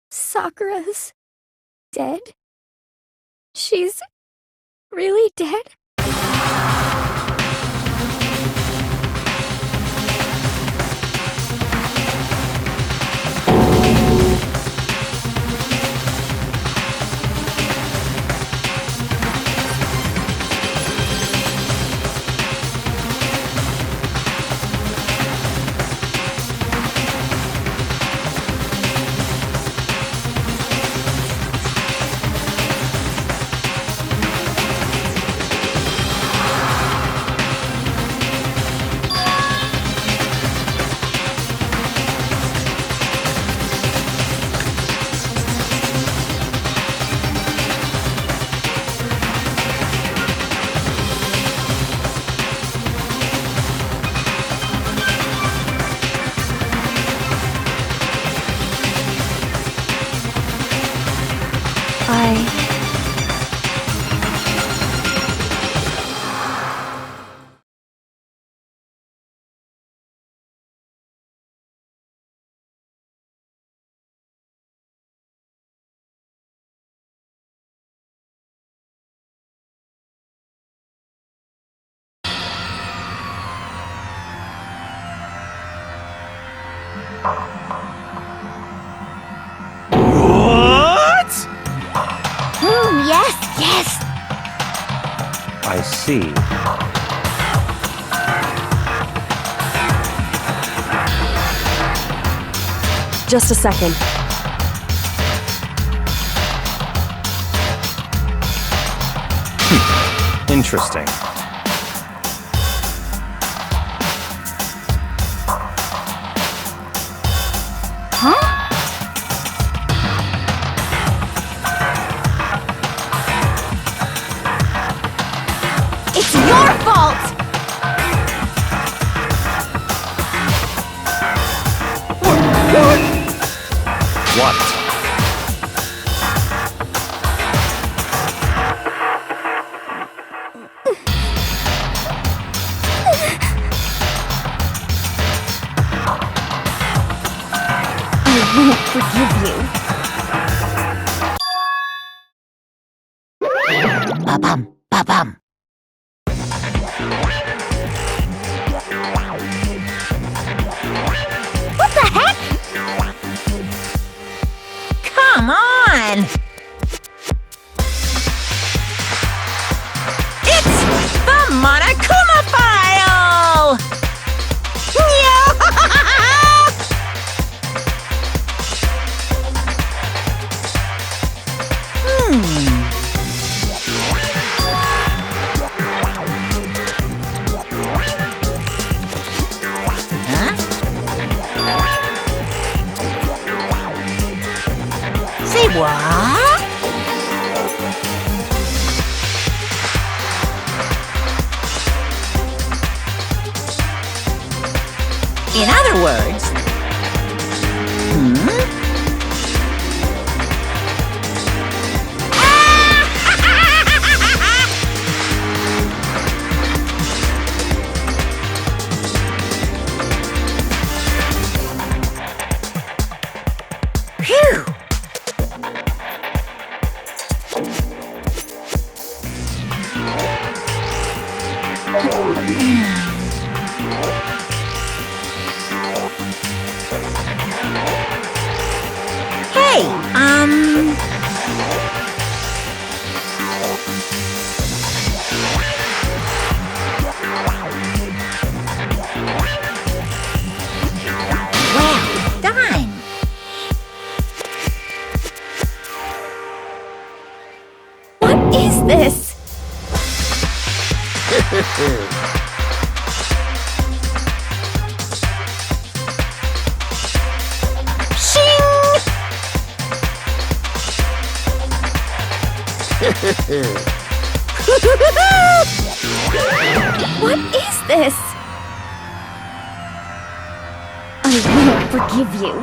Sakura's dead? She's really dead? What? Yes! I see. Just a second. Interesting. It's your fault! What? I won't forgive you. Ba-bum, ba-bum. What the heck? Come on! It's the Monokuma file! Say what? In other words, Phew! Hey, well done. What is this? What is this? I won't forgive you.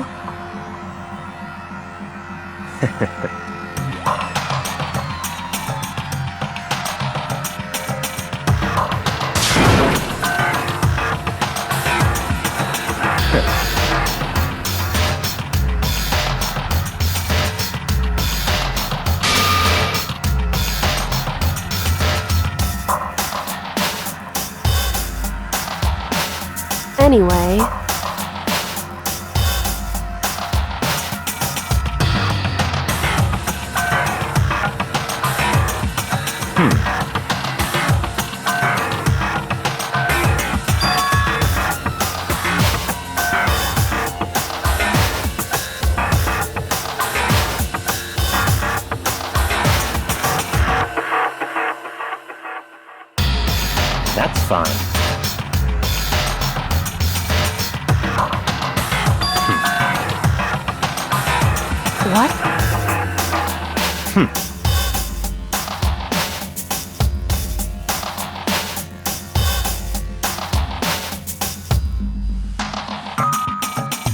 Anyway, That's fine. what?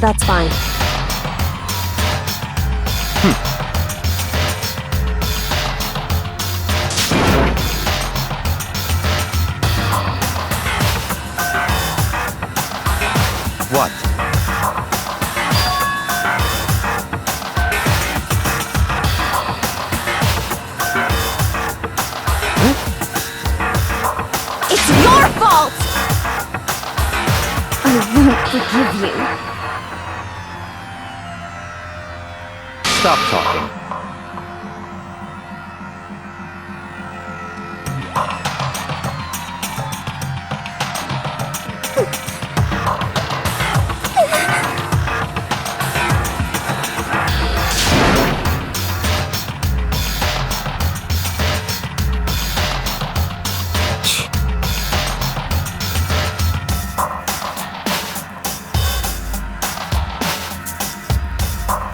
That's fine. What? It's your fault! I won't forgive you. Stop talking.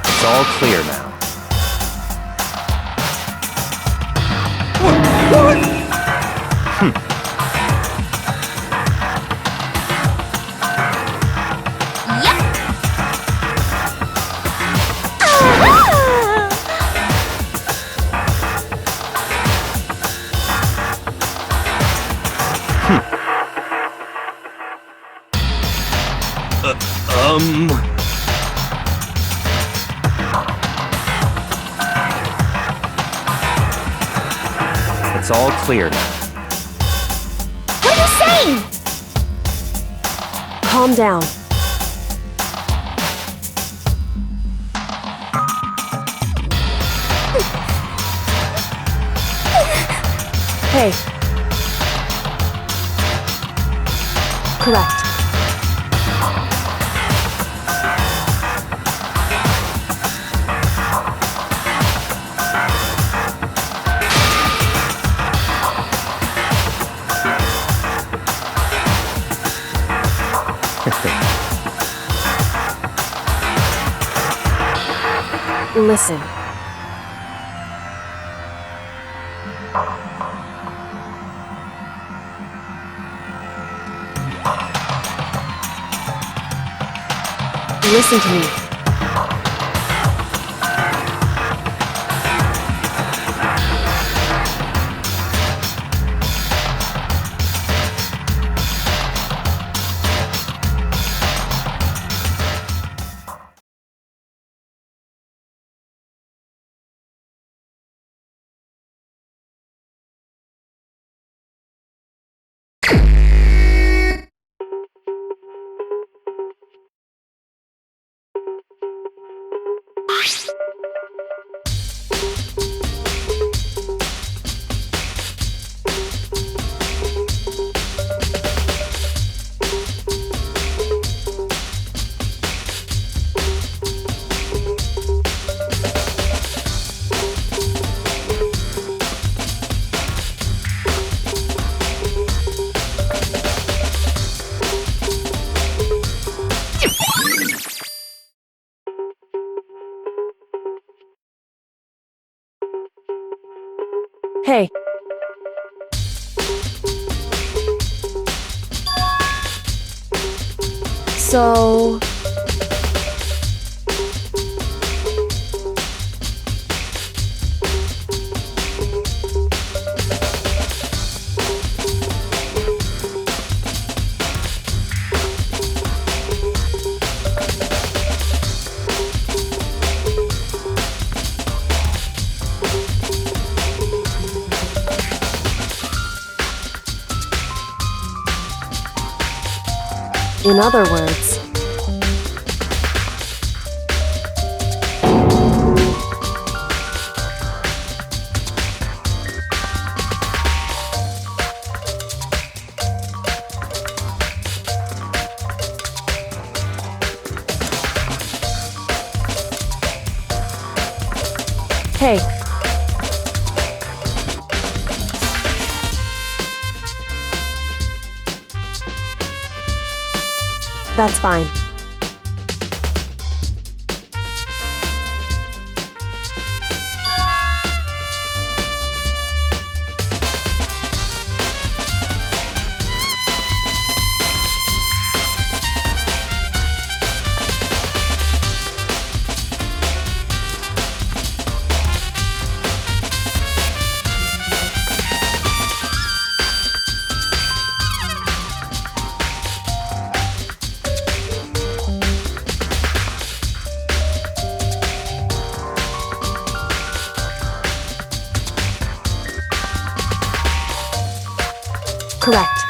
It's all clear now. Yep! Ah! It's all clear now. What are you saying? Calm down. Hey. Correct. Listen. Listen to me. Hey. So... In other words, hey, that's fine. Correct.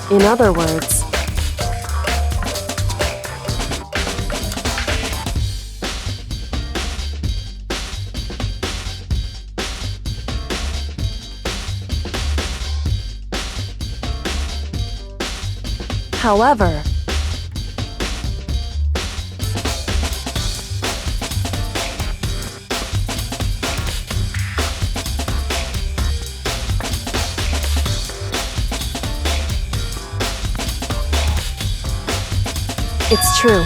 In other words, however, it's true.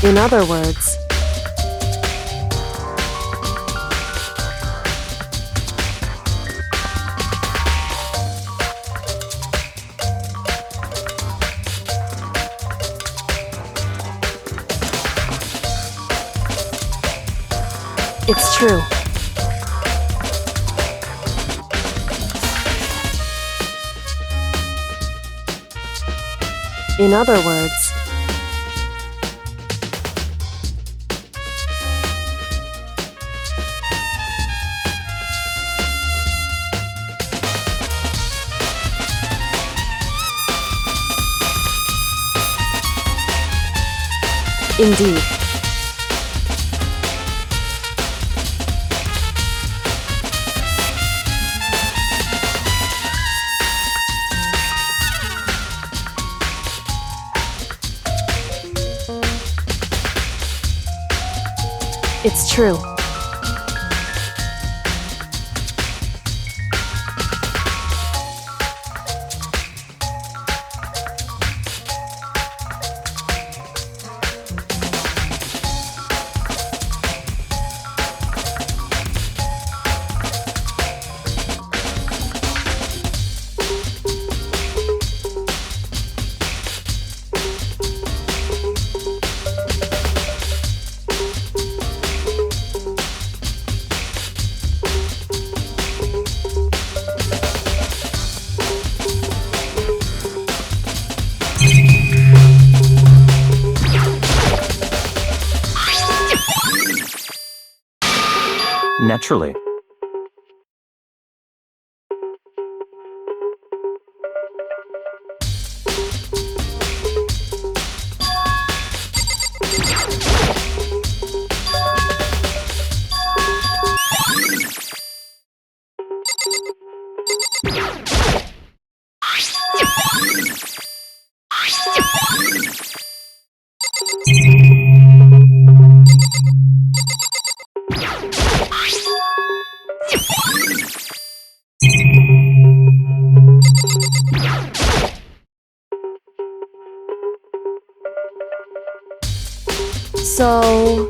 In other words, it's true. In other words, indeed. It's true. Naturally. So,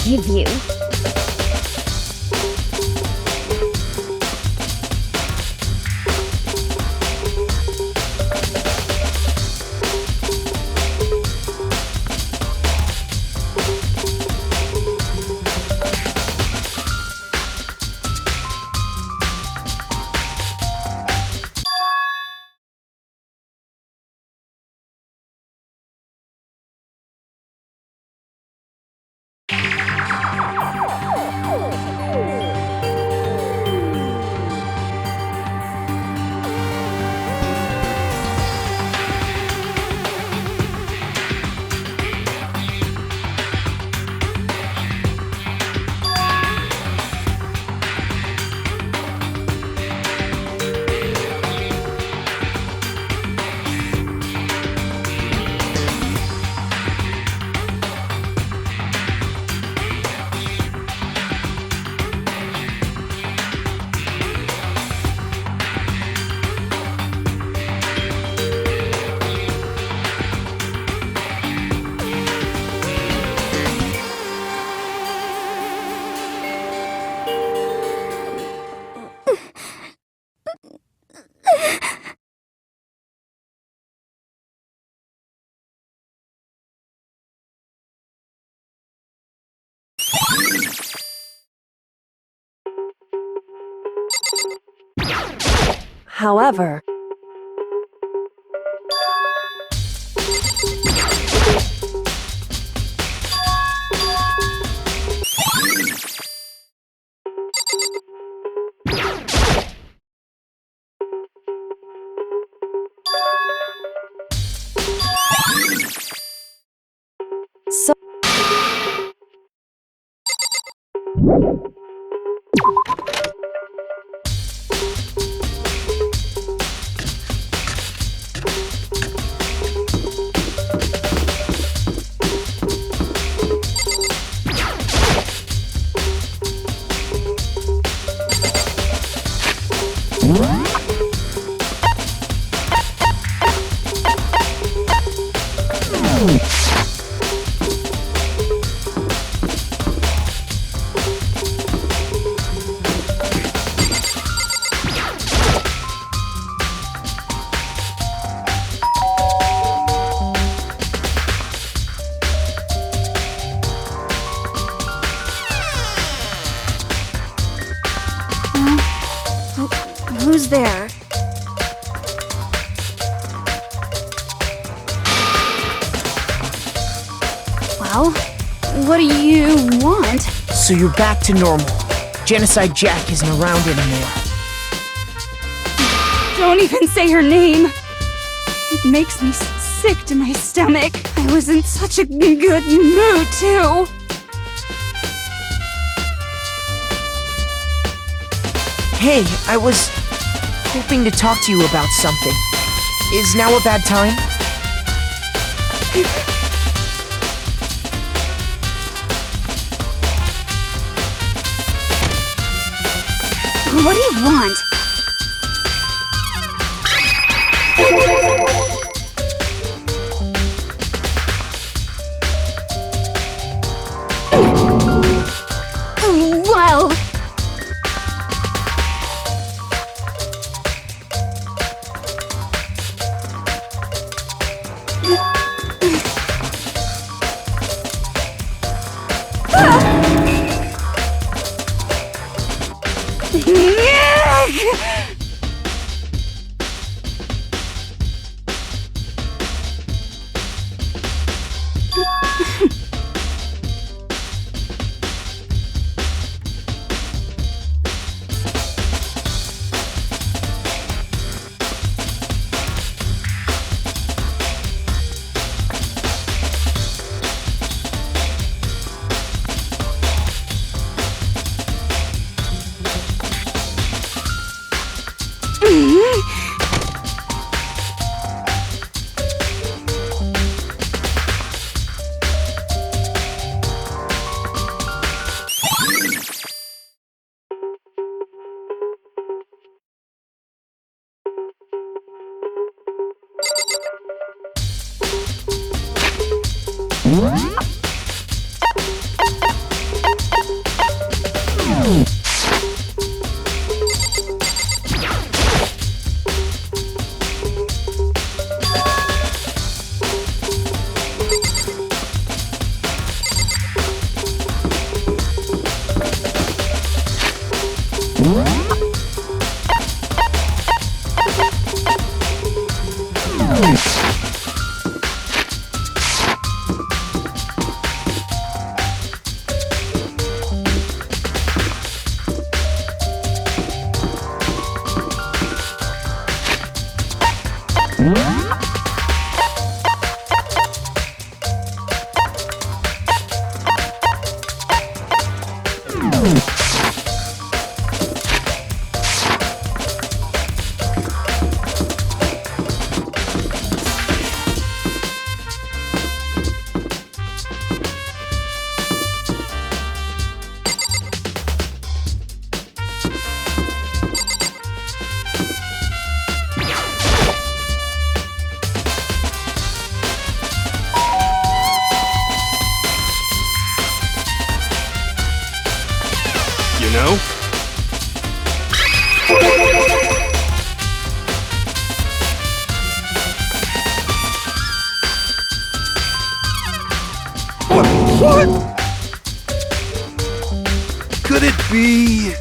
forgive you. However, so Who's there? Well, what do you want? So you're back to normal. Genocide Jack isn't around anymore. Don't even say her name. It makes me sick to my stomach. I was in such a good mood, too. Hey, I was hoping to talk to you about something. Is now a bad time? What do you want? Well... You know? What? Could it be...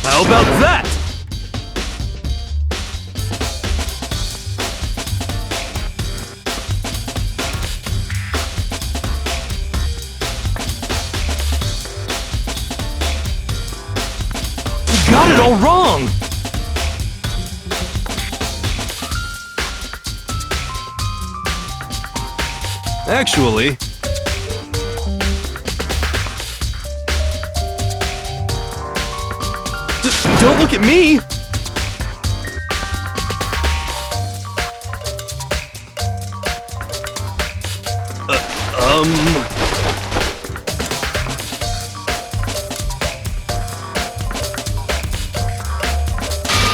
How about that? You got it all wrong! Actually... Don't look at me!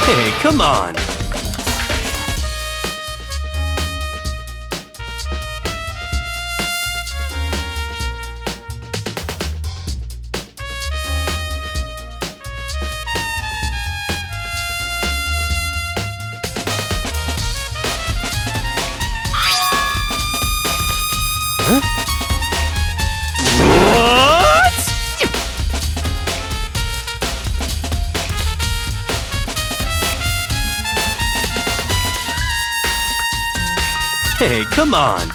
Hey, come on! Hey, come on!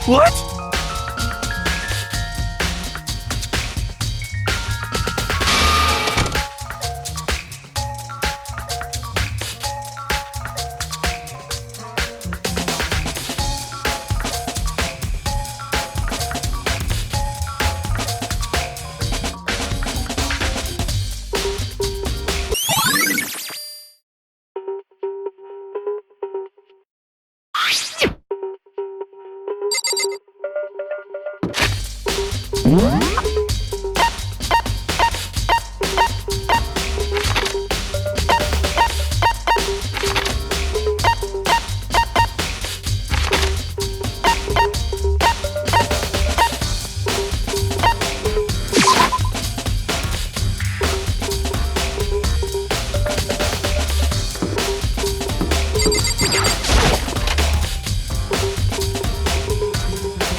What?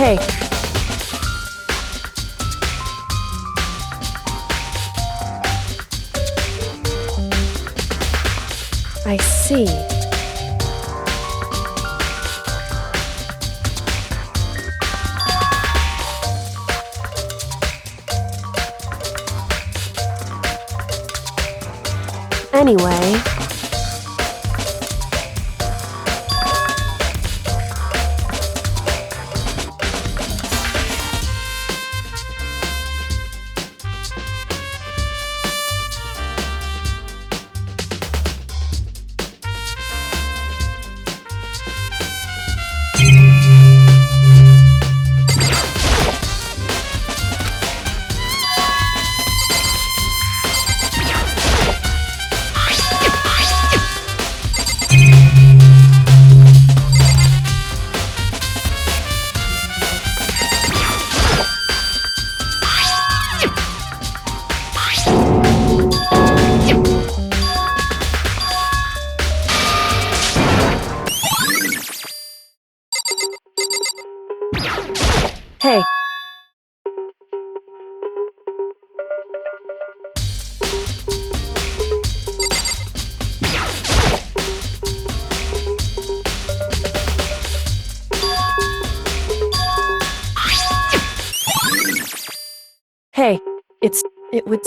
Hey. I see. Anyway... Hey, it would.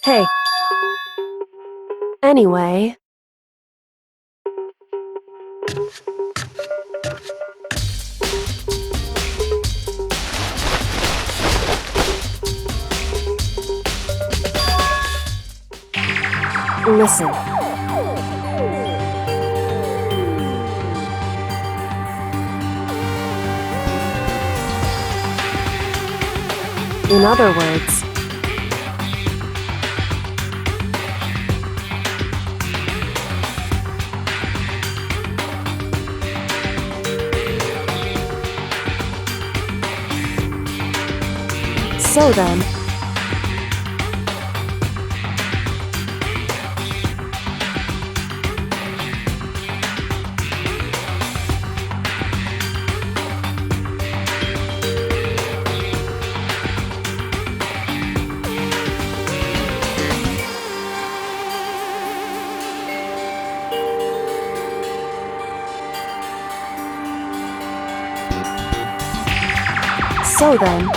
Hey. Anyway. Listen. In other words, so then, so then,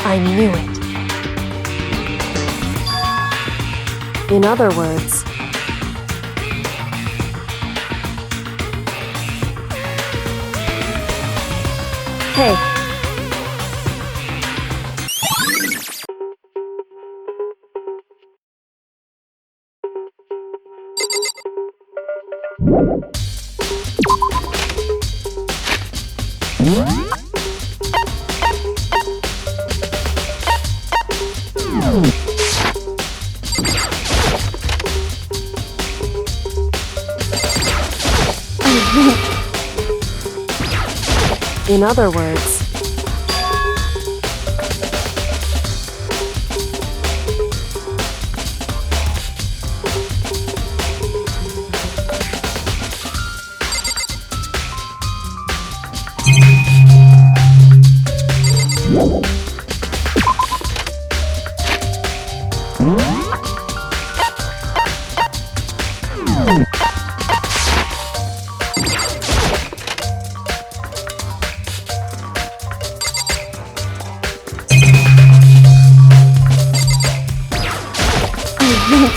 I knew it. In other words, hey. In other words,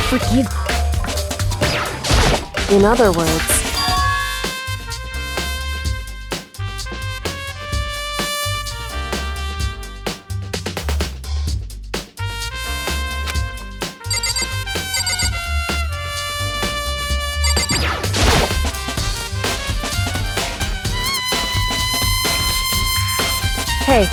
Forgive. in other words, hey.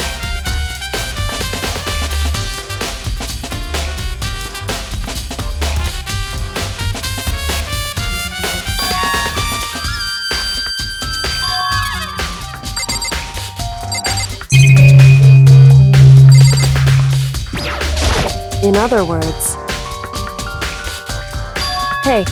In other words, hey.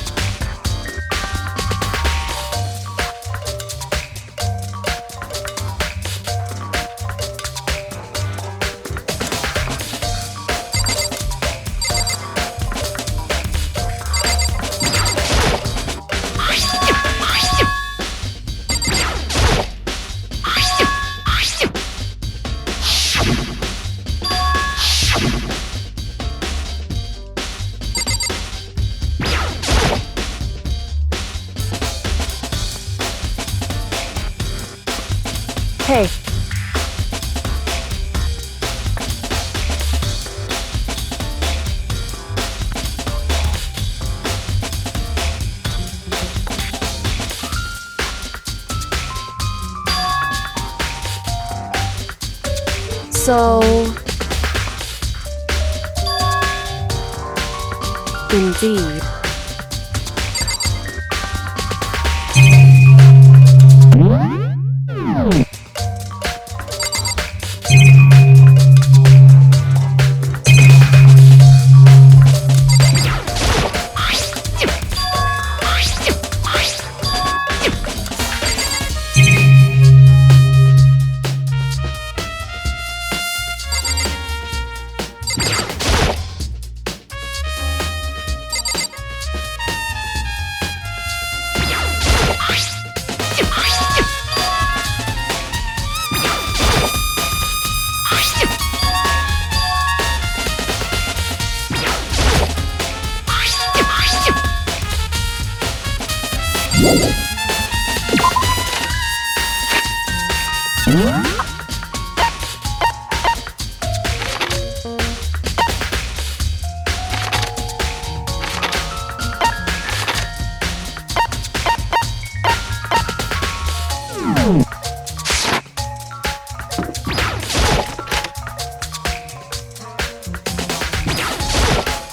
Hey. So, indeed.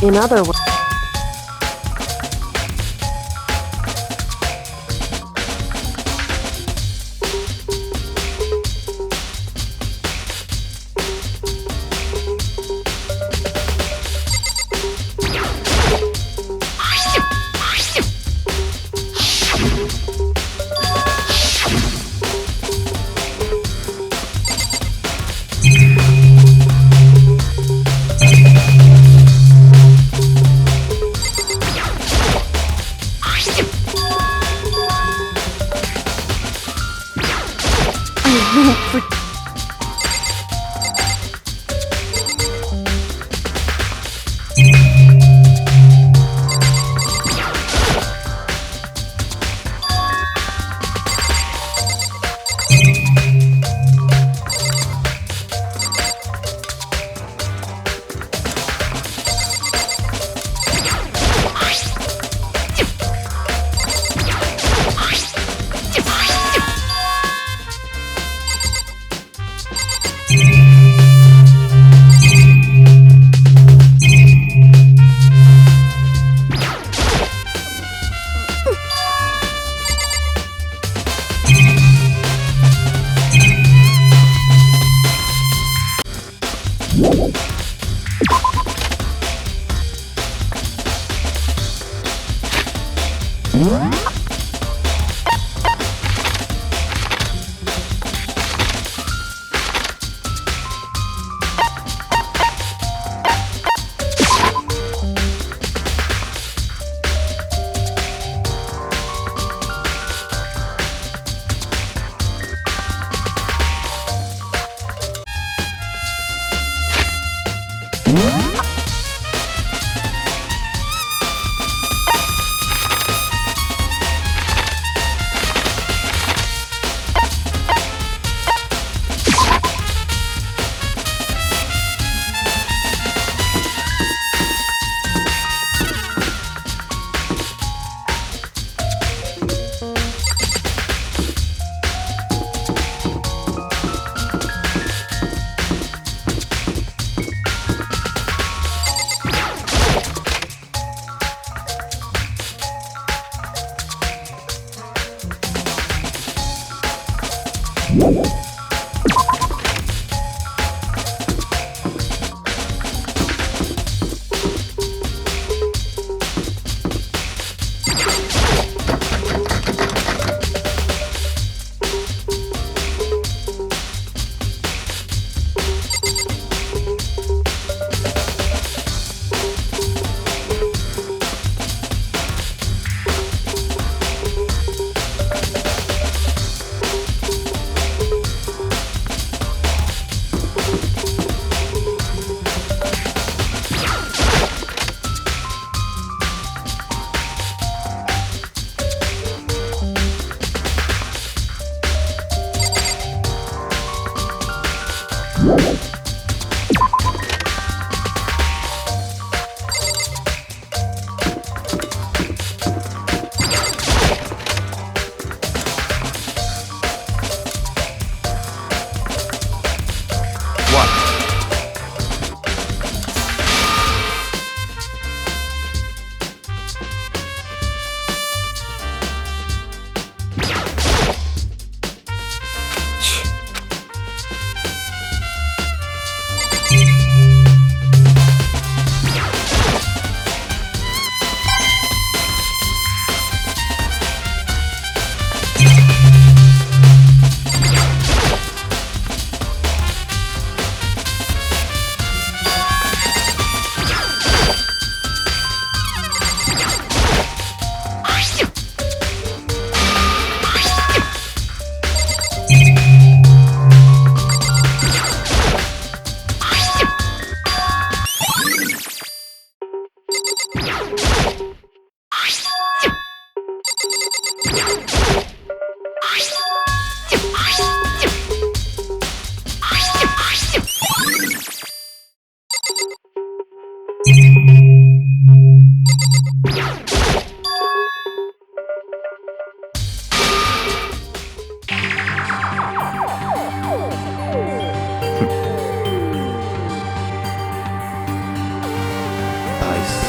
In other words,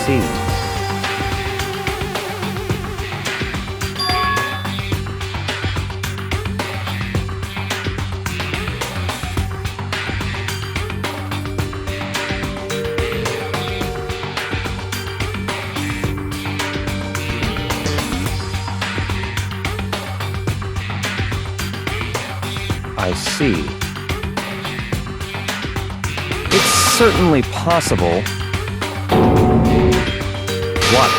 see. I see. It's certainly possible. What?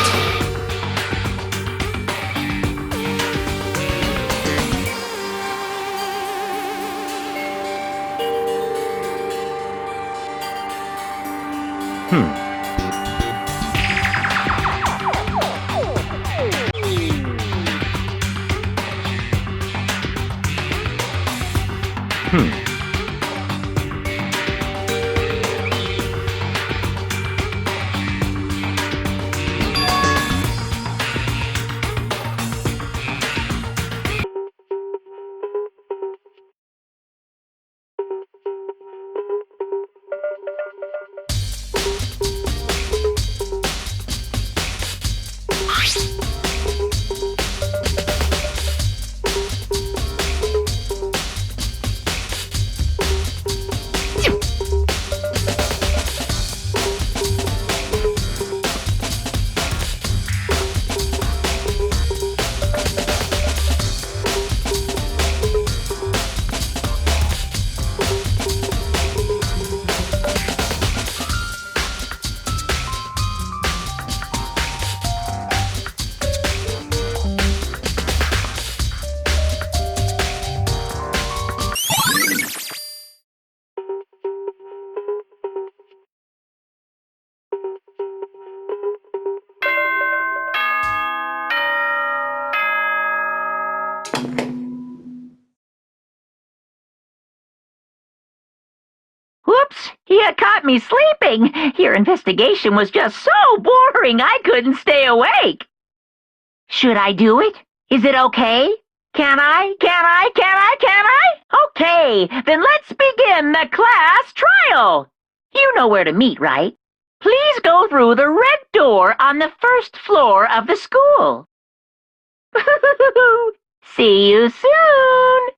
Whoops! You caught me sleeping. Your investigation was just so boring I couldn't stay awake. Should I do it? Is it okay? Can I? Okay, then let's begin the class trial. You know where to meet, right? Please go through the red door on the first floor of the school. See you soon.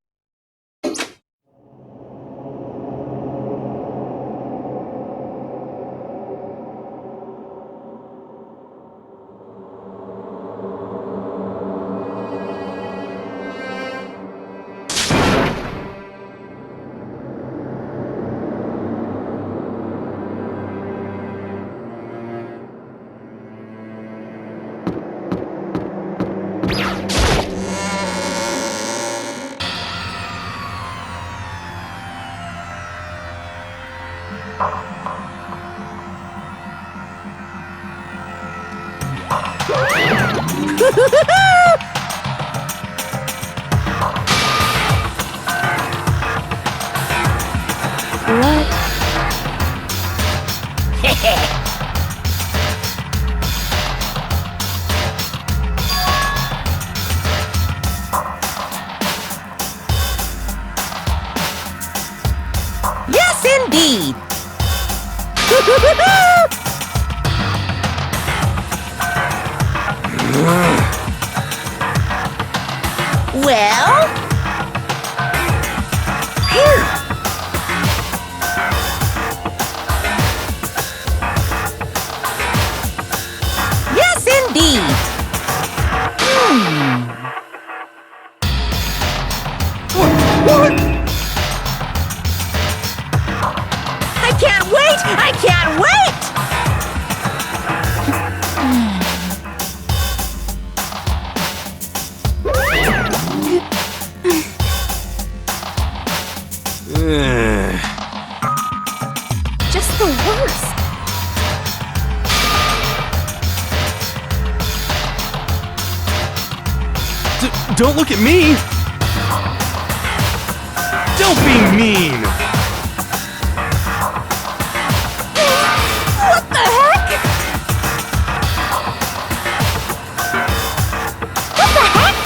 What? Yes, indeed. Well? Here. Yes, indeed. What? I can't wait! I can't wait! Just the worst. Don't look at me! Don't be mean! What the heck? What the heck?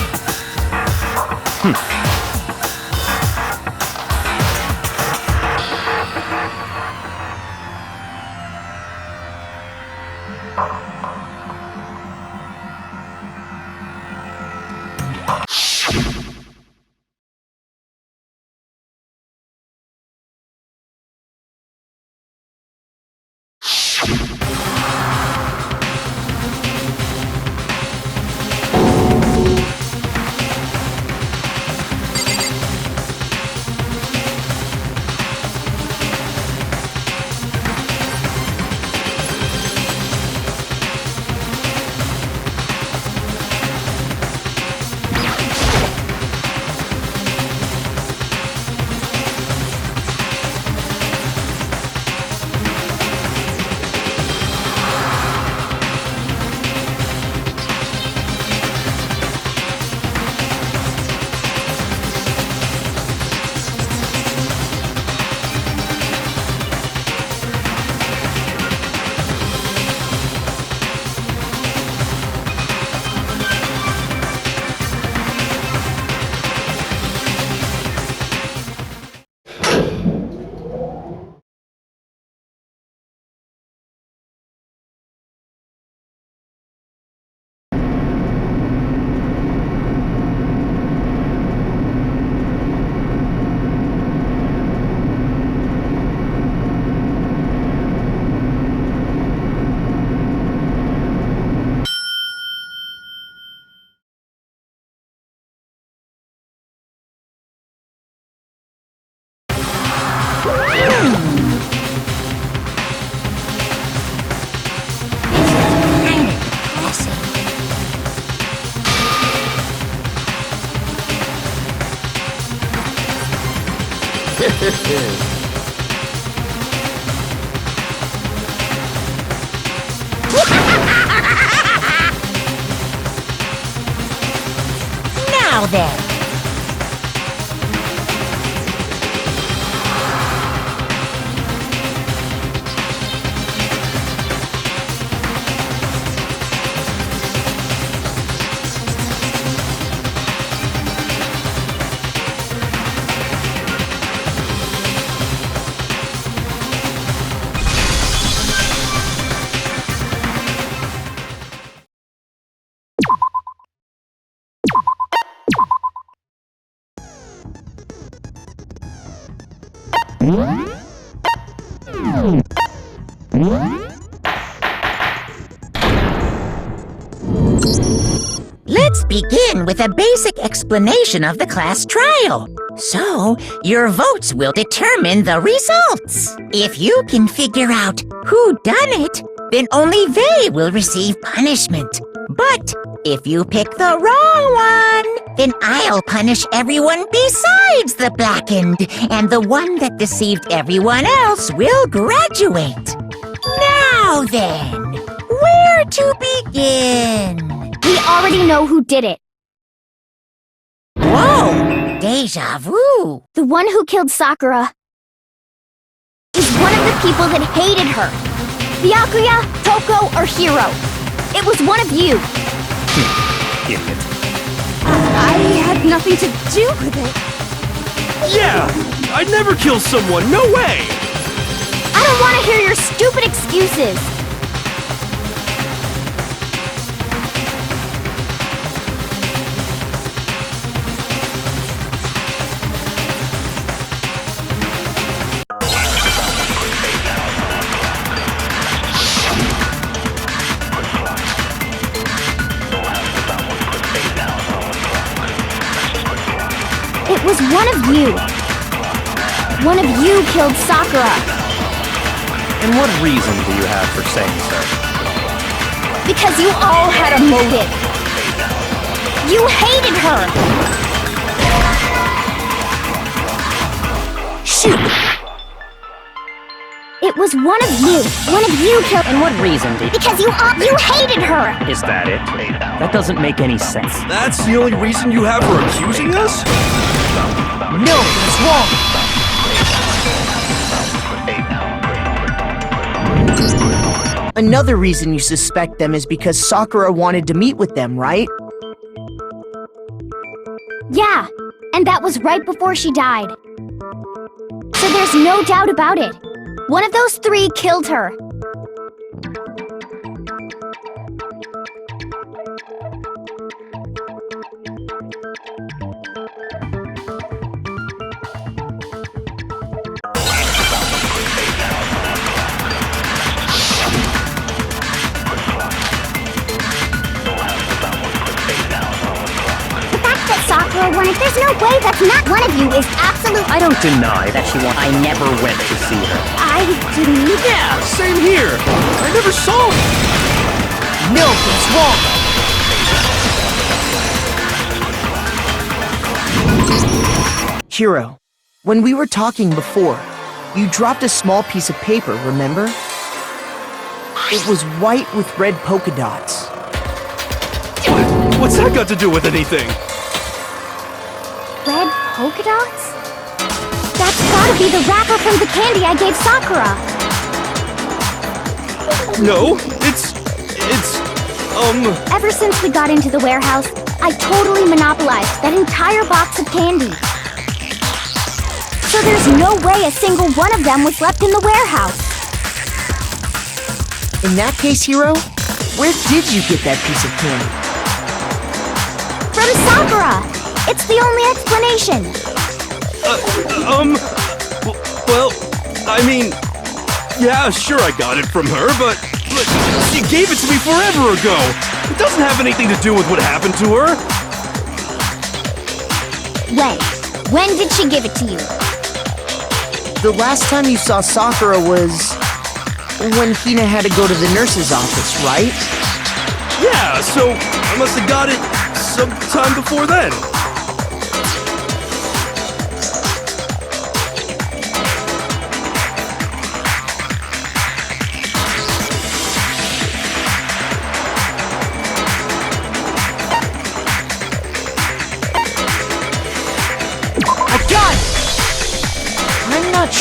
Now then. Let's begin with a basic explanation of the class trial. So, your votes will determine the results. If you can figure out who done it, then only they will receive punishment. But if you pick the wrong one, then I'll punish everyone besides the blackened, and the one that deceived everyone else will graduate. Now then, where to begin? We already know who did it. Whoa! Deja vu! The one who killed Sakura is one of the people that hated her. Byakuya, Toko, or Hiro. It was one of you. Idiot. I had nothing to do with it. Yeah! I'd never kill someone, no way! I don't want to hear your stupid excuses. It was one of you. One of you killed Sakura. And what reason do you have for saying so? Because you all had a motive. You hated her. Shoot! It was one of you. One of you killed. And what reason do you... Because you hated her. Is that it? That doesn't make any sense. That's the only reason you have for accusing us? No, that's wrong! Another reason you suspect them is because Sakura wanted to meet with them, right? Yeah, and that was right before she died. So there's no doubt about it. One of those three killed her. Sakura wanted. There's no way that's not one of you is absolute. I don't deny that she won. I never went to see her. I didn't. Yeah, same here! I never saw it! No, that's wrong! Hiro, when we were talking before, you dropped a small piece of paper, remember? It was white with red polka dots. What's that got to do with anything? Red polka dots? That's gotta be the wrapper from the candy I gave Sakura. No, it's... Ever since we got into the warehouse, I totally monopolized that entire box of candy. So there's no way a single one of them was left in the warehouse. In that case, Hiro, where did you get that piece of candy? From Sakura! It's the only explanation. Well, I mean... Yeah, sure I got it from her, but she gave it to me forever ago! It doesn't have anything to do with what happened to her! When? When did she give it to you? The last time you saw Sakura was... when Hina had to go to the nurse's office, right? Yeah, so I must have got it sometime before then.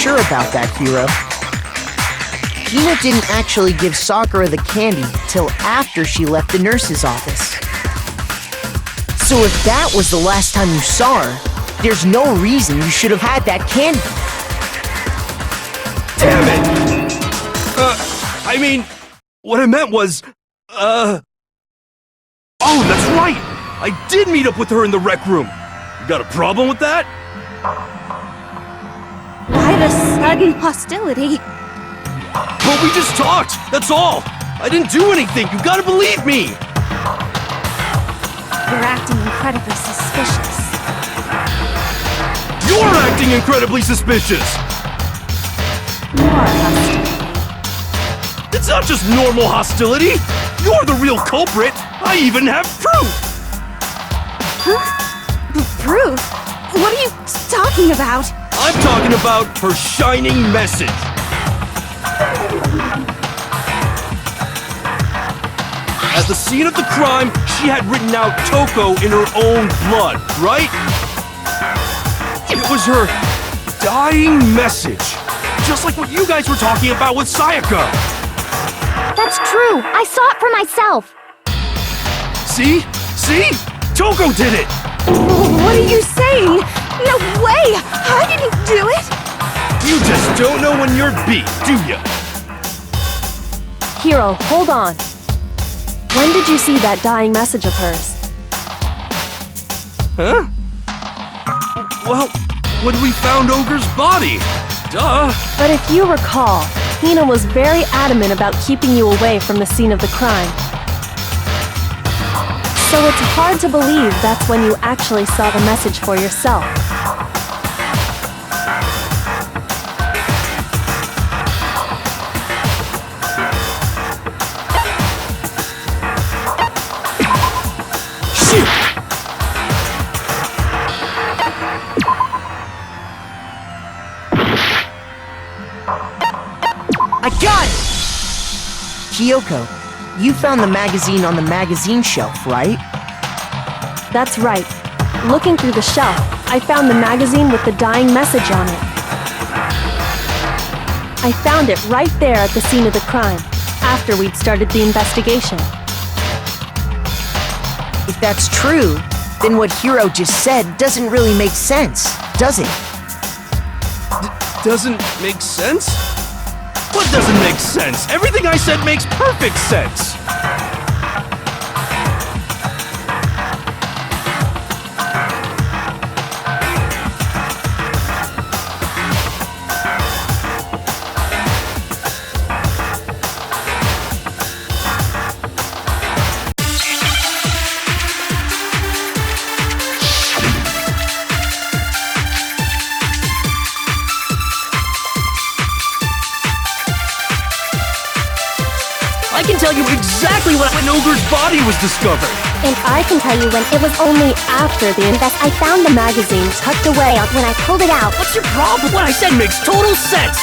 sure about that, Hiro. Hina didn't actually give Sakura the candy till after she left the nurse's office. So if that was the last time you saw her, there's no reason you should have had that candy. Damn it! I mean, what I meant was, Oh, that's right! I did meet up with her in the rec room. You got a problem with that? Why the sudden hostility? But we just talked, that's all! I didn't do anything, you gotta believe me! You're acting incredibly suspicious. You're acting incredibly suspicious! More hostility. It's not just normal hostility! You're the real culprit! I even have proof! Proof? What are you talking about? I'm talking about her shining message! At the scene of the crime, she had written out Toko in her own blood, right? It was her dying message. Just like what you guys were talking about with Sayaka. That's true. I saw it for myself. See? See? Toko did it! What are you saying? No way! I didn't do it! You just don't know when you're beat, do ya? Hiro, hold on. When did you see that dying message of hers? Huh? Well, when we found Ogre's body. Duh! But if you recall, Hina was very adamant about keeping you away from the scene of the crime. So it's hard to believe that's when you actually saw the message for yourself. Shoot! I got it! Kyoko, you found the magazine on the magazine shelf, right? That's right. Looking through the shelf, I found the magazine with the dying message on it. I found it right there at the scene of the crime, after we'd started the investigation. If that's true, then what Hiro just said doesn't really make sense, does it? Doesn't make sense? What doesn't make sense? Everything I said makes perfect sense! I can tell you exactly when Ogre's body was discovered! And I can tell you when it was only after the invest. I found the magazine tucked away when I pulled it out. What's your problem? What I said makes total sense!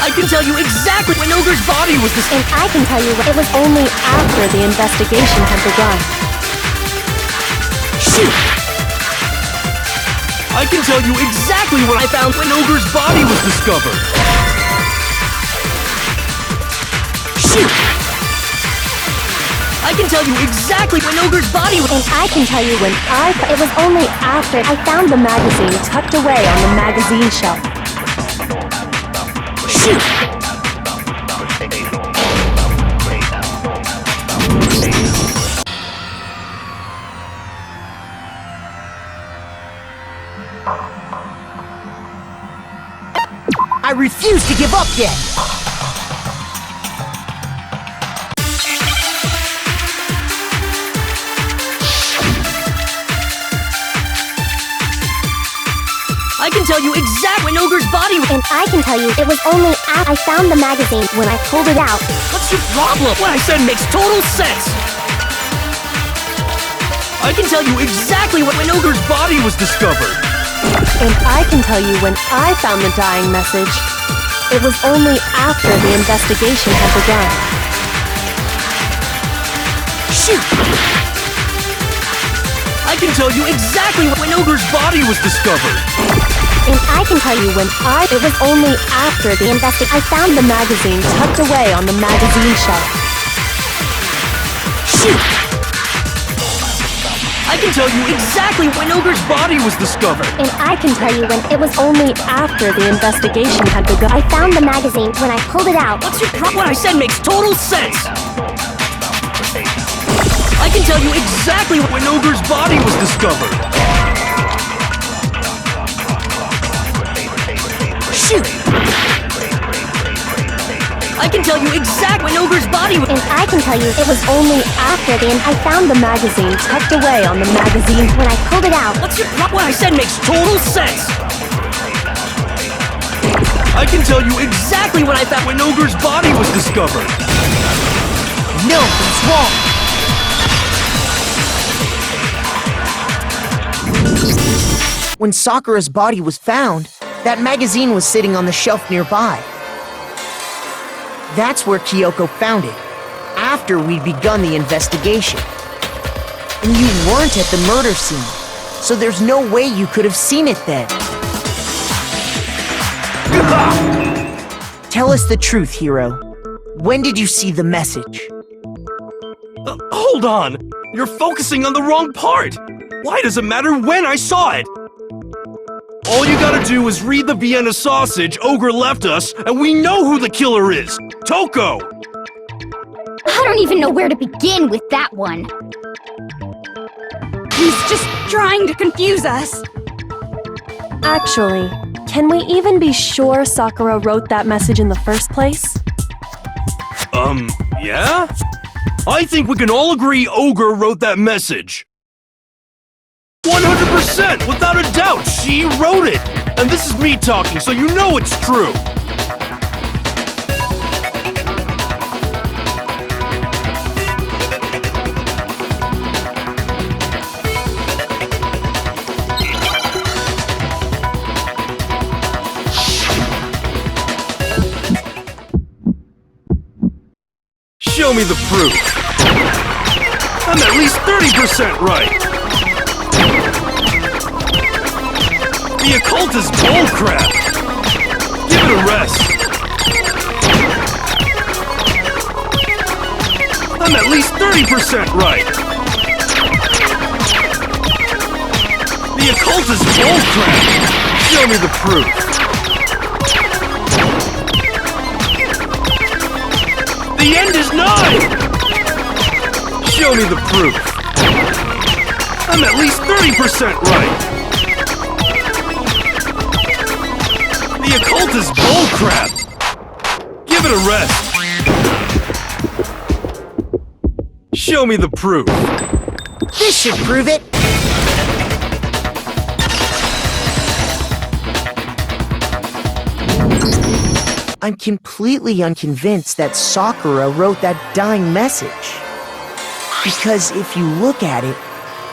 I can tell you exactly when Ogre's body was discovered! And I can tell you when it was only after the investigation had begun. Shoot! I can tell you exactly when I found when Ogre's body was discovered! Shoot! I can tell you exactly when Ogre's body was— And I can tell you when it was only after I found the magazine tucked away on the magazine shelf. Shoot! I refuse to give up yet! I can tell you exactly when Ogre's body was— And I can tell you it was only after I found the magazine when I pulled it out. What's your problem? What I said makes total sense! I can tell you exactly when Ogre's body was discovered! And I can tell you when I found the dying message. It was only after the investigation had begun. Shoot! I can tell you exactly when Ogre's body was discovered! And I can tell you it was only after the investigation. I found the magazine tucked away on the magazine shelf. Shoot! I can tell you exactly when Ogre's body was discovered. And I can tell you when it was only after the investigation had begun. I found the magazine when I pulled it out. What's your problem? What I said makes total sense. I can tell you exactly when Ogre's body was discovered. Shoot! I can tell you exactly when Ogre's body was... And I can tell you it was only after I found the magazine tucked away on the magazine When I pulled it out. What's your problem? What I said makes total sense. I can tell you exactly when I found when Ogre's body was discovered. No, it's wrong. When Sakura's body was found, that magazine was sitting on the shelf nearby. That's where Kyoko found it, after we'd begun the investigation. And you weren't at the murder scene, so there's no way you could have seen it then. Tell us the truth, Hiro. When did you see the message? Hold on! You're focusing on the wrong part! Why does it matter when I saw it? All you gotta do is read the Vienna sausage Ogre left us, and we know who the killer is! Toko! I don't even know where to begin with that one. He's just trying to confuse us. Actually, can we even be sure Sakura wrote that message in the first place? Yeah? I think we can all agree Ogre wrote that message. 100%! Without a doubt, she wrote it! And this is me talking, so you know it's true! Show me the proof! I'm at least 30% right! The occult is bullcrap! Give it a rest! I'm at least 30% right! The occult is bullcrap! Show me the proof! The end is nigh! Show me the proof! I'm at least 30% right! The occult is bullcrap! Give it a rest! Show me the proof! This should prove it! I'm completely unconvinced that Sakura wrote that dying message. Because if you look at it,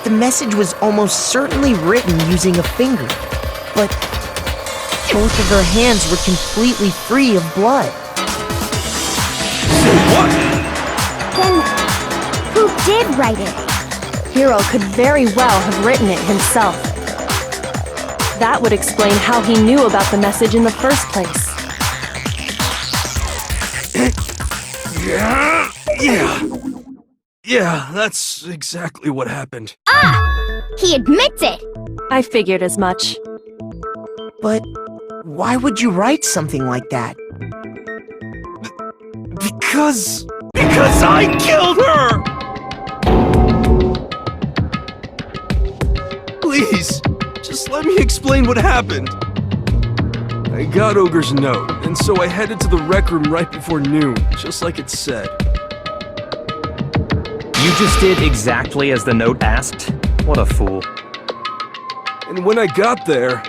the message was almost certainly written using a finger. But both of her hands were completely free of blood. What? Then, who did write it? Hiro could very well have written it himself. That would explain how he knew about the message in the first place. Yeah, that's exactly what happened. He admits it! I figured as much. But why would you write something like that? Because I killed her! Please, just let me explain what happened. I got Ogre's note, and so I headed to the rec room right before noon, just like it said. You just did exactly as the note asked? What a fool. And when I got there,